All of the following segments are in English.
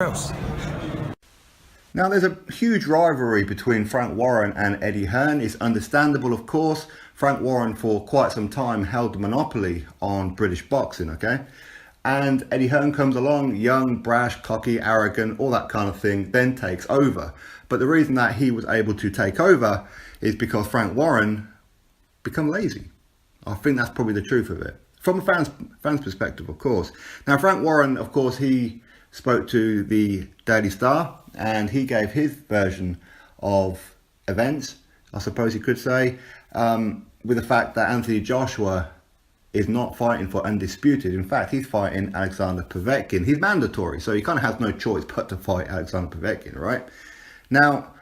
else. Now, there's a huge rivalry between Frank Warren and Eddie Hearn. It's understandable, of course. Frank Warren, for quite some time, held the monopoly on British boxing, okay? And Eddie Hearn comes along, young, brash, cocky, arrogant, all that kind of thing, then takes over. But the reason that he was able to take over is because Frank Warren became lazy. I think that's probably the truth of it. From a fan's perspective, of course. Now, Frank Warren, of course, he spoke to the Daily Star and he gave his version of events, I suppose you could say, with the fact that Anthony Joshua is not fighting for undisputed. In fact, he's fighting Alexander Povetkin. He's mandatory, so he kind of has no choice but to fight Alexander Povetkin, right? Now,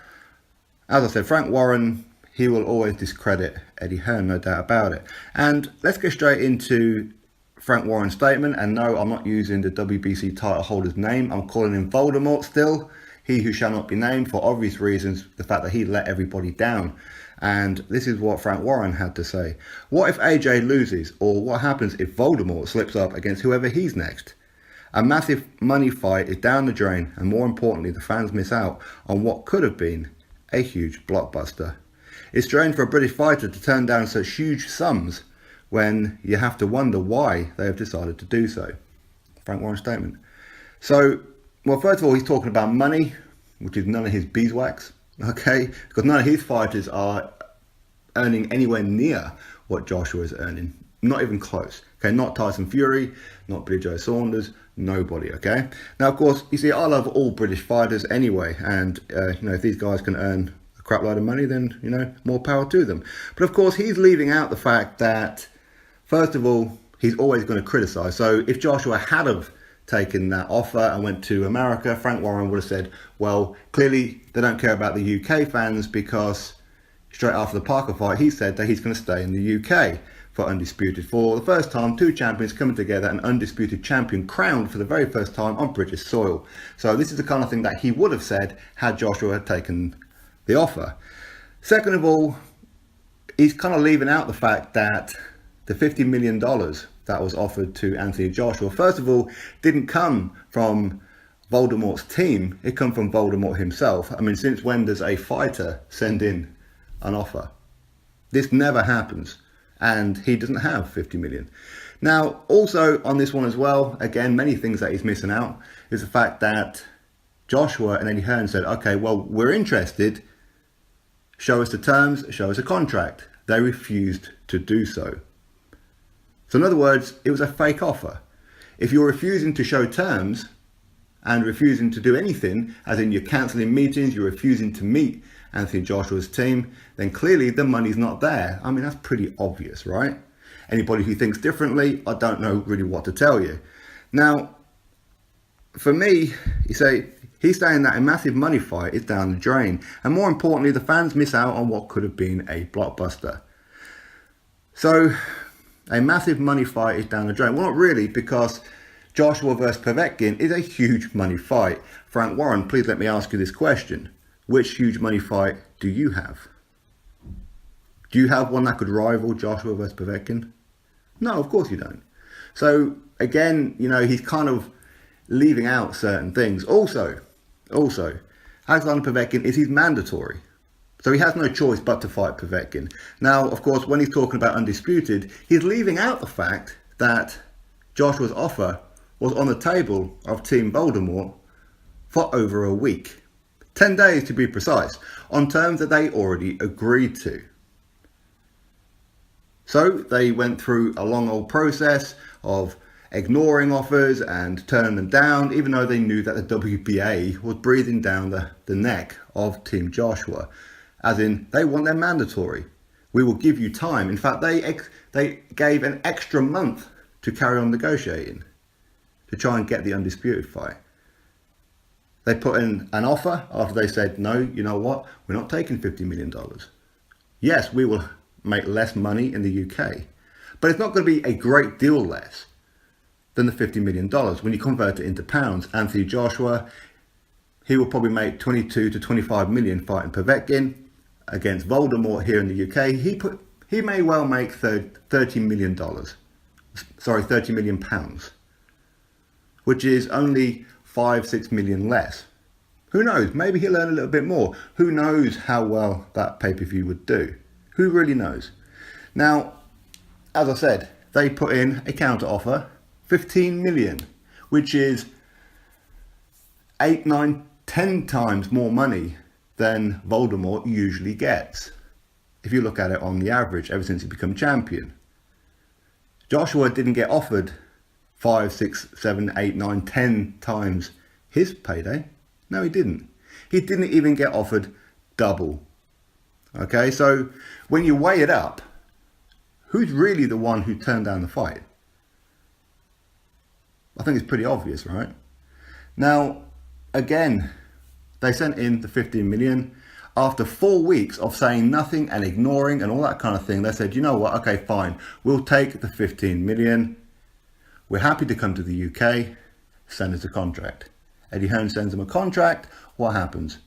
as I said, Frank Warren, he will always discredit Eddie Hearn, no doubt about it. And let's get straight into Frank Warren's statement. And no, I'm not using the WBC title holder's name. I'm calling him Voldemort still. He who shall not be named, for obvious reasons, the fact that he let everybody down. And this is what Frank Warren had to say. What if AJ loses? Or what happens if Voldemort slips up against whoever he's next? A massive money fight is down the drain, and more importantly, the fans miss out on what could have been a huge blockbuster. It's strange for a British fighter to turn down such huge sums when you have to wonder why they have decided to do so. Frank Warren's statement. So, well, first of all, he's talking about money, which is none of his beeswax, okay? Because none of his fighters are earning anywhere near what Joshua is earning. Not even close, okay? Not Tyson Fury, not Billy Joe Saunders, nobody, okay? Now, of course, you see, I love all British fighters anyway, and, if these guys can earn a crap load of money, then, more power to them. But, of course, he's leaving out the fact that, first of all, he's always going to criticise. So if Joshua had have taken that offer and went to America, Frank Warren would have said, well, clearly they don't care about the UK fans, because straight after the Parker fight, he said that he's going to stay in the UK for undisputed. For the first time, two champions coming together, an undisputed champion crowned for the very first time on British soil. So this is the kind of thing that he would have said had Joshua taken the offer. Second of all, he's kind of leaving out the fact that the $50 million that was offered to Anthony Joshua, first of all, didn't come from Voldemort's team. It come from Voldemort himself. I mean, since when does a fighter send in an offer? This never happens. And he doesn't have 50 million. Now, also on this one as well, again, many things that he's missing out is the fact that Joshua and Eddie Hearn said, okay, well, we're interested. Show us the terms, show us a contract. They refused to do so. So in other words, it was a fake offer. If you're refusing to show terms and refusing to do anything, as in you're cancelling meetings, you're refusing to meet Anthony Joshua's team, then clearly the money's not there. I mean, that's pretty obvious, right? Anybody who thinks differently, I don't know really what to tell you. Now, for me, he's saying that a massive money fight is down the drain. And more importantly, the fans miss out on what could have been a blockbuster. So, a massive money fight is down the drain. Well, not really, because Joshua versus Povetkin is a huge money fight. Frank Warren, please let me ask you this question. Which huge money fight do you have? Do you have one that could rival Joshua versus Povetkin? No, of course you don't. So again, he's kind of leaving out certain things. Also, Alexander Povetkin he's mandatory. So he has no choice but to fight Povetkin. Now, of course, when he's talking about undisputed, he's leaving out the fact that Joshua's offer was on the table of Team Voldemort for over a week. 10 days to be precise, on terms that they already agreed to. So they went through a long old process of ignoring offers and turning them down, even though they knew that the WBA was breathing down the neck of Team Joshua. As in, they want their mandatory. We will give you time. In fact, they gave an extra month to carry on negotiating, to try and get the undisputed fight. They put in an offer after they said, no, you know what? We're not taking $50 million. Yes, we will make less money in the UK, but it's not going to be a great deal less than the $50 million. When you convert it into pounds, Anthony Joshua, he will probably make 22 to 25 million fighting Povetkin against Voldemort here in the UK. He may well make $30 million. Sorry, £30 million, which is only 5-6 million less. Who knows? Maybe he'll earn a little bit more. Who knows how well that pay-per-view would do? Who really knows? Now, as I said, they put in a counter offer, 15 million, which is 8, 9, 10 times more money than Voldemort usually gets. If you look at it on the average, ever since he became champion. Joshua didn't get offered 5, 6, 7, 8, 9, 10 times his payday. No, he didn't. He didn't even get offered double. Okay, so when you weigh it up, who's really the one who turned down the fight? I think it's pretty obvious, right? Now, again, they sent in the 15 million. After 4 weeks of saying nothing and ignoring and all that kind of thing, they said, you know what, okay, fine. We'll take the 15 million. We're happy to come to the UK. Send us a contract. Eddie Hearn sends them a contract. What happens?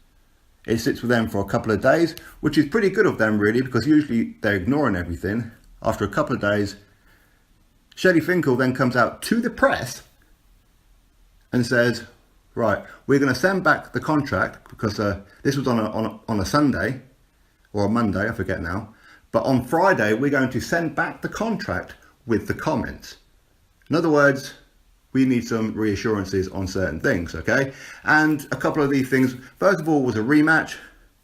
It sits with them for a couple of days, which is pretty good of them, really, because usually they're ignoring everything. After a couple of days, Shelley Finkel then comes out to the press and says, right, we're going to send back the contract, because this was on a Sunday or a Monday, I forget now. But on Friday, we're going to send back the contract with the comments. In other words, we need some reassurances on certain things, okay? And a couple of these things, first of all, was a rematch.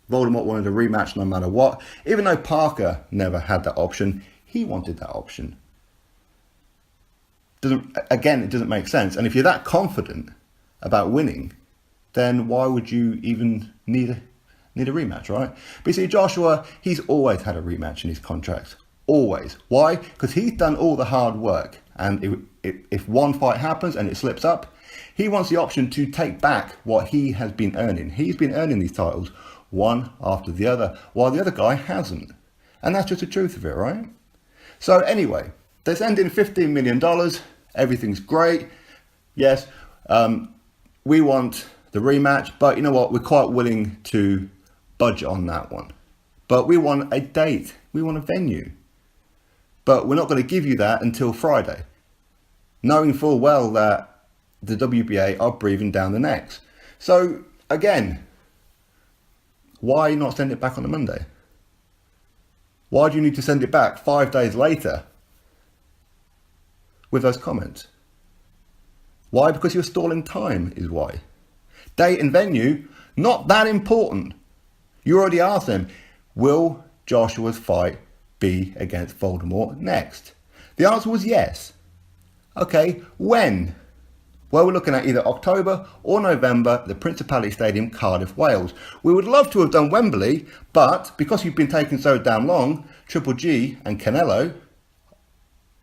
Voldemort wanted a rematch no matter what. Even though Parker never had that option, he wanted that option. It doesn't make sense. And if you're that confident about winning, then why would you even need a rematch, right? But you see, Joshua, he's always had a rematch in his contracts. Always. Why? Because he's done all the hard work. And if one fight happens and it slips up, he wants the option to take back what he has been earning. He's been earning these titles one after the other, while the other guy hasn't. And that's just the truth of it, right? So anyway, they send in $15 million. Everything's great. Yes, we want the rematch, but you know what? We're quite willing to budget on that one. But we want a date. We want a venue. But we're not going to give you that until Friday, knowing full well that the WBA are breathing down the necks. So again, why not send it back on a Monday? Why do you need to send it back 5 days later with those comments? Why? Because you're stalling time is why. Date and venue, not that important. You already asked them, will Joshua's fight be against Voldemort next? The answer was yes. Okay, when? Well, we're looking at either October or November at the Principality Stadium, Cardiff, Wales. We would love to have done Wembley, but because you've been taking so damn long, Triple G and Canelo,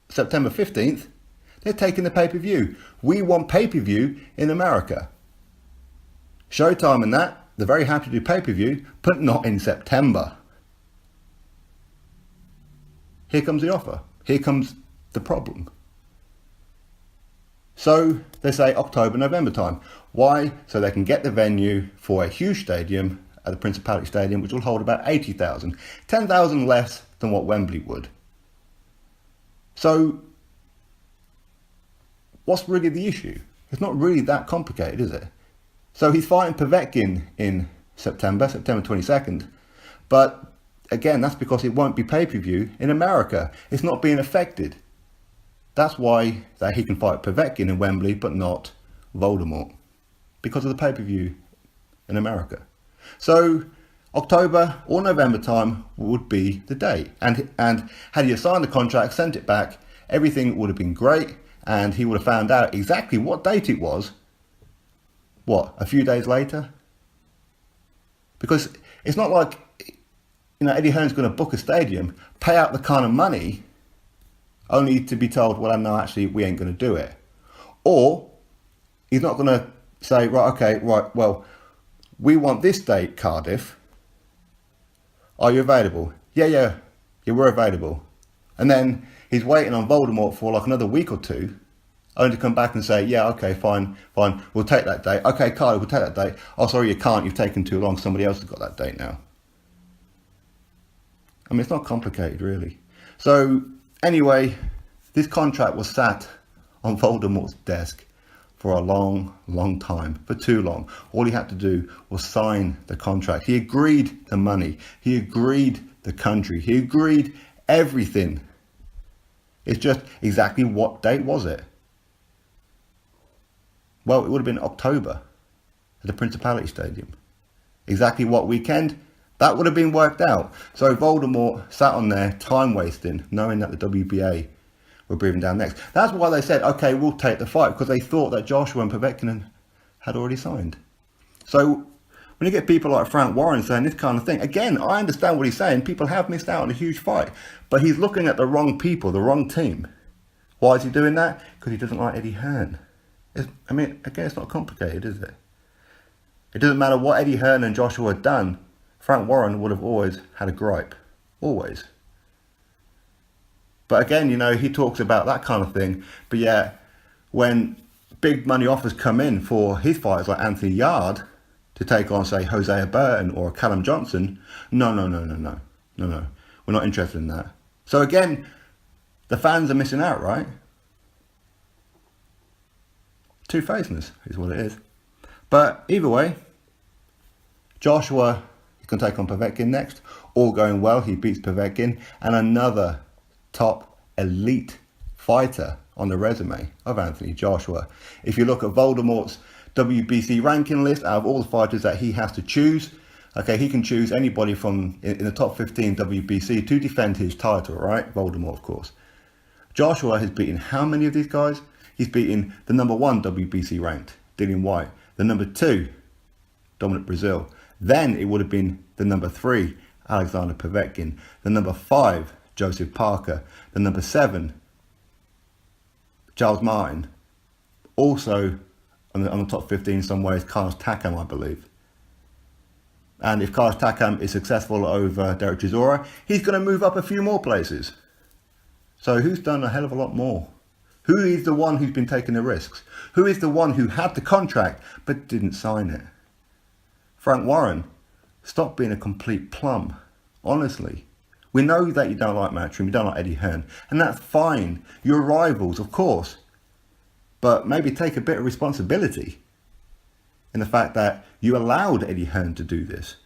September 15th, they're taking the pay-per-view. We want pay-per-view in America. Showtime and that, they're very happy to do pay-per-view, but not in September. Here comes the offer. Here comes the problem. So they say October, November time. Why? So they can get the venue for a huge stadium at the Principality Stadium, which will hold about 80,000. 10,000 less than what Wembley would. So what's really the issue? It's not really that complicated, is it? So he's fighting Povetkin in September 22nd. But again, that's because it won't be pay-per-view in America. It's not being affected. That's why that he can fight Povetkin in Wembley, but not Voldemort. Because of the pay-per-view in America. So October or November time would be the date. And had he signed the contract, sent it back, everything would have been great. And he would have found out exactly what date it was. What, a few days later? Because it's not like, Eddie Hearn's going to book a stadium, pay out the kind of money, only to be told, well, no, actually, we ain't going to do it. Or he's not going to say, right, okay, right, well, we want this date, Cardiff. Are you available? Yeah, we're available. And then he's waiting on Voldemort for like another week or two, only to come back and say, yeah, okay, fine, we'll take that date. Okay, Cardiff, we'll take that date. Oh, sorry, you can't, you've taken too long, somebody else has got that date now. I mean, it's not complicated, really. So, anyway, this contract was sat on Voldemort's desk for a long, long time, for too long. All he had to do was sign the contract. He agreed the money. He agreed the country. He agreed everything. It's just exactly what date was it? Well, it would have been October at the Principality Stadium. Exactly what weekend? That would have been worked out. So Voldemort sat on there, time wasting, knowing that the WBA were breathing down necks. That's why they said, okay, we'll take the fight, because they thought that Joshua and Povetkin had already signed. So when you get people like Frank Warren saying this kind of thing, again, I understand what he's saying. People have missed out on a huge fight, but he's looking at the wrong people, the wrong team. Why is he doing that? Because he doesn't like Eddie Hearn. Again, it's not complicated, is it? It doesn't matter what Eddie Hearn and Joshua had done. Frank Warren would have always had a gripe. Always. But again, he talks about that kind of thing. But yeah, when big money offers come in for his fighters like Anthony Yarde to take on, say, Hosea Burton or Callum Johnson, no. We're not interested in that. So again, the fans are missing out, right? Two-facedness is what it is. But either way, Joshua can take on Povetkin next. All going well, he beats Povetkin, and another top elite fighter on the resume of Anthony Joshua. If you look at Voldemort's WBC ranking list, out of all the fighters that he has to choose, okay, he can choose anybody from in the top 15 WBC to defend his title, right? Voldemort, of course. Joshua has beaten how many of these guys? He's beaten the number 1 WBC ranked, Dillian Whyte. The number 2, Dominic Brazil. Then it would have been the number 3, Alexander Povetkin. The number 5, Joseph Parker. The number 7, Charles Martin. Also on the top 15 somewhere is Carlos Takam, I believe. And if Carlos Takam is successful over Derek Chisora, he's going to move up a few more places. So who's done a hell of a lot more? Who is the one who's been taking the risks? Who is the one who had the contract but didn't sign it? Frank Warren, stop being a complete plum. Honestly. We know that you don't like Matchroom, you don't like Eddie Hearn, and that's fine. You're rivals, of course. But maybe take a bit of responsibility in the fact that you allowed Eddie Hearn to do this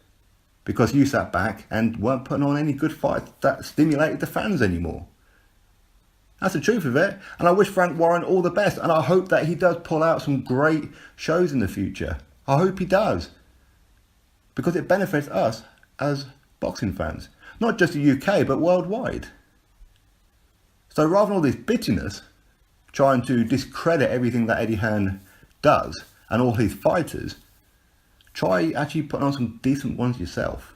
because you sat back and weren't putting on any good fights that stimulated the fans anymore. That's the truth of it. And I wish Frank Warren all the best. And I hope that he does pull out some great shows in the future. I hope he does. Because it benefits us as boxing fans. Not just the UK, but worldwide. So rather than all this bitterness, trying to discredit everything that Eddie Hearn does and all his fighters, try actually putting on some decent ones yourself.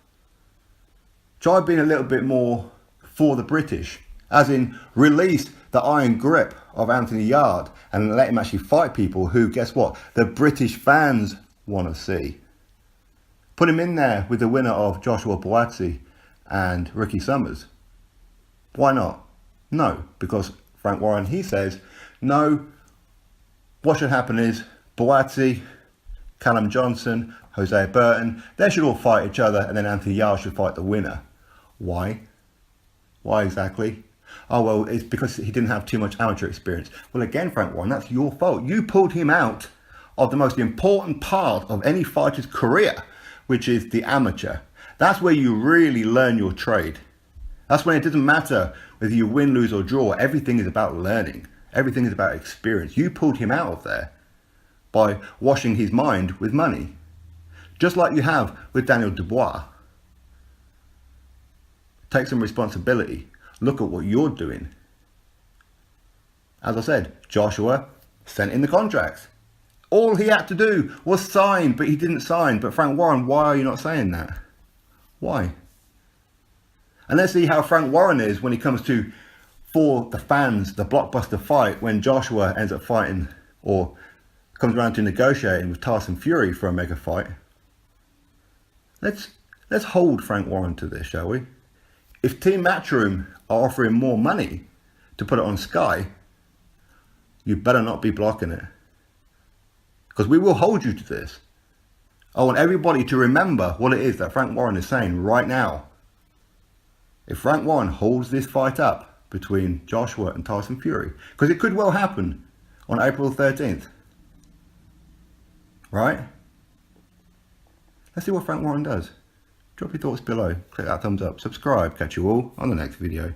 Try being a little bit more for the British. As in, release the iron grip of Anthony Yarde and let him actually fight people who, guess what, the British fans want to see. Put him in there with the winner of Joshua Buatsi and Ricky Summers. Why not? No, because Frank Warren, he says, no, what should happen is Buatsi, Callum Johnson, Hosea Burton, they should all fight each other and then Anthony Yarde should fight the winner. Why? Why exactly? Oh, well, it's because he didn't have too much amateur experience. Well, again, Frank Warren, that's your fault. You pulled him out of the most important part of any fighter's career, which is the amateur. That's where you really learn your trade. That's when it doesn't matter whether you win, lose or draw. Everything is about learning. Everything is about experience. You pulled him out of there by washing his mind with money. Just like you have with Daniel Dubois. Take some responsibility. Look at what you're doing. As I said, Joshua sent in the contracts. All he had to do was sign, but he didn't sign. But Frank Warren, why are you not saying that? Why? And let's see how Frank Warren is when he comes to, for the fans, the blockbuster fight when Joshua ends up fighting or comes around to negotiating with Tyson Fury for a mega fight. Let's hold Frank Warren to this, shall we? If Team Matchroom are offering more money to put it on Sky, you better not be blocking it. Because we will hold you to this. I want everybody to remember what it is that Frank Warren is saying right now. If Frank Warren holds this fight up between Joshua and Tyson Fury, because it could well happen on April 13th, right? Let's see what Frank Warren does. Drop your thoughts below, click that thumbs up, subscribe, catch you all on the next video.